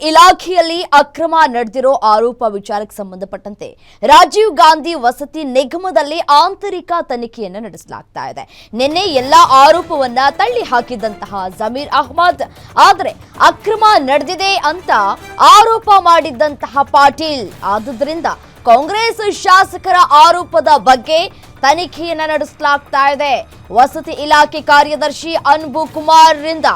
ಇಲಾಖೆಯಲ್ಲಿ ಅಕ್ರಮ ನಡೆದಿರೋ ಆರೋಪ ವಿಚಾರಕ್ಕೆ ಸಂಬಂಧಪಟ್ಟಂತೆ ರಾಜೀವ್ ಗಾಂಧಿ ವಸತಿ ನಿಗಮದಲ್ಲಿ ಆಂತರಿಕ ತನಿಖೆಯನ್ನು ನಡೆಸಲಾಗ್ತಾ ಇದೆ. ನಿನ್ನೆ ಎಲ್ಲಾ ಆರೋಪವನ್ನ ತಳ್ಳಿ ಹಾಕಿದಂತಹ ಜಮೀರ್ ಅಹ್ಮದ್ ಆದರೆ ಅಕ್ರಮ ನಡೆದಿದೆ ಅಂತ ಆರೋಪ ಮಾಡಿದ್ದಂತಹ ಪಾಟೀಲ್ ಆದುದರಿಂದ ಕಾಂಗ್ರೆಸ್ ಶಾಸಕರ ಆರೋಪದ ಬಗ್ಗೆ ತನಿಖೆಯನ್ನ ನಡೆಸಲಾಗ್ತಾ ಇದೆ. ವಸತಿ ಇಲಾಖೆ ಕಾರ್ಯದರ್ಶಿ ಅನ್ಬು ಕುಮಾರ್ ರಿಂದ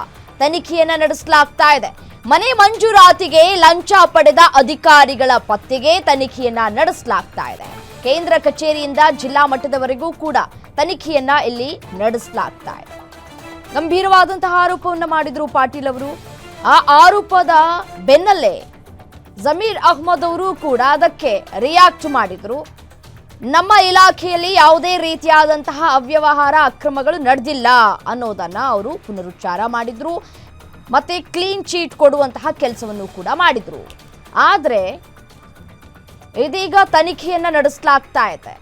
ತನಿಖೆಯನ್ನ ನಡೆಸಲಾಗ್ತಾ ಇದೆ. ಮನೆ ಮಂಜೂರಾತಿಗೆ ಲಂಚ ಪಡೆದ ಅಧಿಕಾರಿಗಳ ಪತ್ತೆಗೆ ತನಿಖೆಯನ್ನ ನಡೆಸಲಾಗ್ತಾ ಇದೆ. ಕೇಂದ್ರ ಕಚೇರಿಯಿಂದ ಜಿಲ್ಲಾ ಮಟ್ಟದವರೆಗೂ ಕೂಡ ತನಿಖೆಯನ್ನ ಇಲ್ಲಿ ನಡೆಸಲಾಗ್ತಾ ಇದೆ. ಗಂಭೀರವಾದಂತಹ ಆರೋಪವನ್ನ ಮಾಡಿದ್ರು ಪಾಟೀಲ್ ಅವರು. ಆ ಆರೋಪದ ಬೆನ್ನಲ್ಲೇ ಜಮೀರ್ ಅಹ್ಮದ್ ಅವರು ಕೂಡ ಅದಕ್ಕೆ ರಿಯಾಕ್ಟ್ ಮಾಡಿದ್ರು. ನಮ್ಮ ಇಲಾಖೆಯಲ್ಲಿ ಯಾವುದೇ ರೀತಿಯಾದಂತಹ ಅವ್ಯವಹಾರ ಅಕ್ರಮಗಳು ನಡೆದಿಲ್ಲ ಅನ್ನೋದನ್ನ ಅವರು ಪುನರುಚ್ಚಾರ ಮಾಡಿದ್ರು. ಮತ್ತೆ ಕ್ಲೀನ್ ಚೀಟ್ ಕೊಡುವಂತಹ ಕೆಲಸವನ್ನು ಕೂಡ ಮಾಡಿದ್ರು. ಆದರೆ ಇದೀಗ ತನಿಖೆಯನ್ನ ನಡೆಸಲಾಗ್ತಾ ಇದೆ.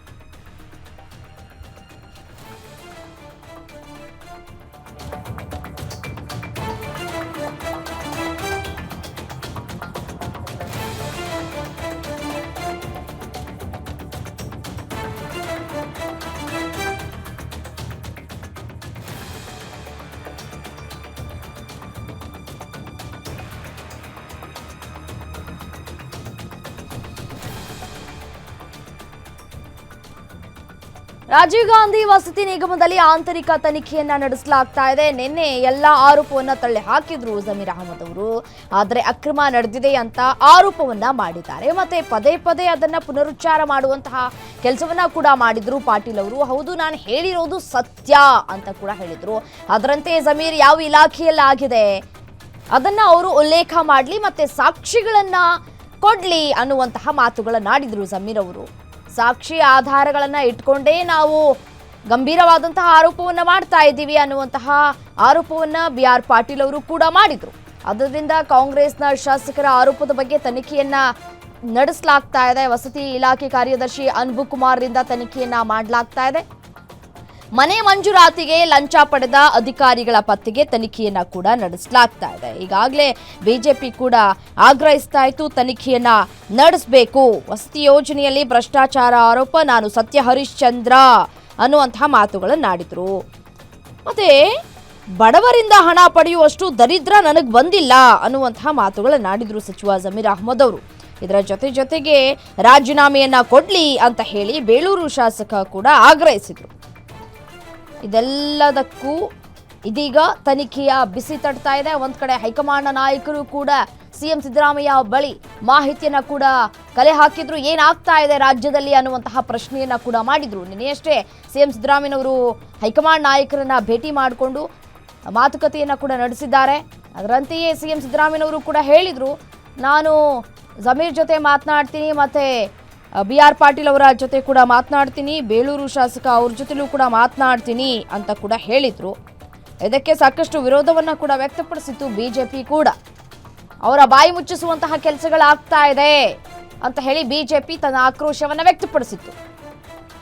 ರಾಜೀವ್ ಗಾಂಧಿ ವಸತಿ ನಿಗಮದಲ್ಲಿ ಆಂತರಿಕ ತನಿಖೆಯನ್ನ ನಡೆಸಲಾಗ್ತಾ ಇದೆ. ನಿನ್ನೆ ಎಲ್ಲ ಆರೋಪವನ್ನ ತಳ್ಳಿ ಹಾಕಿದ್ರು ಜಮೀರ್ ಅಹ್ಮದ್ ಅವರು. ಆದರೆ ಅಕ್ರಮ ನಡೆದಿದೆ ಅಂತ ಆರೋಪವನ್ನ ಮಾಡಿದ್ದಾರೆ. ಮತ್ತೆ ಪದೇ ಪದೇ ಅದನ್ನ ಪುನರುಚ್ಚಾರ ಮಾಡುವಂತಹ ಕೆಲಸವನ್ನ ಕೂಡ ಮಾಡಿದ್ರು ಪಾಟೀಲ್ ಅವರು. ಹೌದು, ನಾನು ಹೇಳಿರೋದು ಸತ್ಯ ಅಂತ ಕೂಡ ಹೇಳಿದ್ರು. ಅದರಂತೆ ಜಮೀರ್ ಯಾವ ಇಲಾಖೆಯಲ್ಲಿ ಆಗಿದೆ ಅದನ್ನ ಅವರು ಉಲ್ಲೇಖ ಮಾಡಲಿ, ಮತ್ತೆ ಸಾಕ್ಷಿಗಳನ್ನ ಕೊಡ್ಲಿ ಅನ್ನುವಂತಹ ಮಾತುಗಳನ್ನಾಡಿದ್ರು ಜಮೀರ್ ಅವರು. ಸಾಕ್ಷಿ ಆಧಾರಗಳನ್ನ ಇಟ್ಕೊಂಡೇ ನಾವು ಗಂಭೀರವಾದಂತಹ ಆರೋಪವನ್ನ ಮಾಡ್ತಾ ಇದ್ದೀವಿ ಅನ್ನುವಂತಹ ಆರೋಪವನ್ನ BR ಪಾಟೀಲ್ ಅವರು ಕೂಡ ಮಾಡಿದ್ರು. ಅದರಿಂದ ಕಾಂಗ್ರೆಸ್ನ ಶಾಸಕರ ಆರೋಪದ ಬಗ್ಗೆ ತನಿಖೆಯನ್ನ ನಡೆಸಲಾಗ್ತಾ ಇದೆ. ವಸತಿ ಇಲಾಖೆ ಕಾರ್ಯದರ್ಶಿ ಅನ್ಬು ಕುಮಾರ್ ರಿಂದ ತನಿಖೆಯನ್ನ ಮಾಡಲಾಗ್ತಾ ಇದೆ. ಮನೆ ಮಂಜೂರಾತಿಗೆ ಲಂಚ ಪಡೆದ ಅಧಿಕಾರಿಗಳ ಪತ್ತೆಗೆ ತನಿಖೆಯನ್ನ ಕೂಡ ನಡೆಸಲಾಗ್ತಾ ಇದೆ. ಈಗಾಗಲೇ ಬಿಜೆಪಿ ಕೂಡ ಆಗ್ರಹಿಸ್ತಾ ಇತ್ತು, ತನಿಖೆಯನ್ನ ನಡೆಸಬೇಕು. ವಸತಿ ಯೋಜನೆಯಲ್ಲಿ ಭ್ರಷ್ಟಾಚಾರ ಆರೋಪ, ನಾನು ಸತ್ಯ ಹರಿಶ್ಚಂದ್ರ ಅನ್ನುವಂತಹ ಮಾತುಗಳನ್ನಾಡಿದ್ರು. ಮತ್ತೆ ಬಡವರಿಂದ ಹಣ ಪಡೆಯುವಷ್ಟು ದರಿದ್ರ ನನಗೆ ಬಂದಿಲ್ಲ ಅನ್ನುವಂತಹ ಮಾತುಗಳನ್ನಾಡಿದ್ರು ಸಚಿವ ಜಮೀರ್ ಅಹ್ಮದ್ ಅವರು. ಇದರ ಜೊತೆಗೆ ರಾಜೀನಾಮೆಯನ್ನ ಕೊಡ್ಲಿ ಅಂತ ಹೇಳಿ ಬೇಳೂರು ಶಾಸಕ ಕೂಡ ಆಗ್ರಹಿಸಿದ್ರು. ಇದೆಲ್ಲದಕ್ಕೂ ಇದೀಗ ತನಿಖೆಯ ಬಿಸಿ ತಡ್ತಾ ಇದೆ. ಒಂದ್ ಕಡೆ ಹೈಕಮಾಂಡ್ ನಾಯಕರು ಕೂಡ ಸಿಎಂ ಸಿದ್ದರಾಮಯ್ಯ ಬಳಿ ಮಾಹಿತಿಯನ್ನ ಕೂಡ ಕಲೆ ಹಾಕಿದ್ರು. ಏನಾಗ್ತಾ ಇದೆ ರಾಜ್ಯದಲ್ಲಿ ಅನ್ನುವಂತಹ ಪ್ರಶ್ನೆಯನ್ನ ಕೂಡ ಮಾಡಿದ್ರು. ನಿನ್ನೆಯಷ್ಟೇ ಸಿಎಂ ಸಿದ್ದರಾಮಯ್ಯನವರು ಹೈಕಮಾಂಡ್ ನಾಯಕರನ್ನ ಭೇಟಿ ಮಾಡಿಕೊಂಡು ಮಾತುಕತೆಯನ್ನ ಕೂಡ ನಡೆಸಿದ್ದಾರೆ. ಅದರಂತೆಯೇ ಸಿಎಂ ಸಿದ್ದರಾಮಯ್ಯನವರು ಕೂಡ ಹೇಳಿದ್ರು, ನಾನು ಜಮೀರ್ ಜೊತೆ ಮಾತನಾಡ್ತೀನಿ, ಮತ್ತೆ BR ಪಾಟೀಲ್ ಅವರ ಜೊತೆ ಕೂಡ ಮಾತನಾಡ್ತೀನಿ, ಬೇಳೂರು ಶಾಸಕ ಅವ್ರ ಜೊತೆಲೂ ಕೂಡ ಮಾತನಾಡ್ತೀನಿ ಅಂತ ಕೂಡ ಹೇಳಿದ್ರು. ಇದಕ್ಕೆ ಸಾಕಷ್ಟು ವಿರೋಧವನ್ನ ಕೂಡ ವ್ಯಕ್ತಪಡಿಸಿತ್ತು ಬಿಜೆಪಿ ಕೂಡ. ಅವರ ಬಾಯಿ ಮುಚ್ಚಿಸುವಂತಹ ಕೆಲಸಗಳಾಗ್ತಾ ಇದೆ ಅಂತ ಹೇಳಿ ಬಿಜೆಪಿ ತನ್ನ ಆಕ್ರೋಶವನ್ನ ವ್ಯಕ್ತಪಡಿಸಿತ್ತು.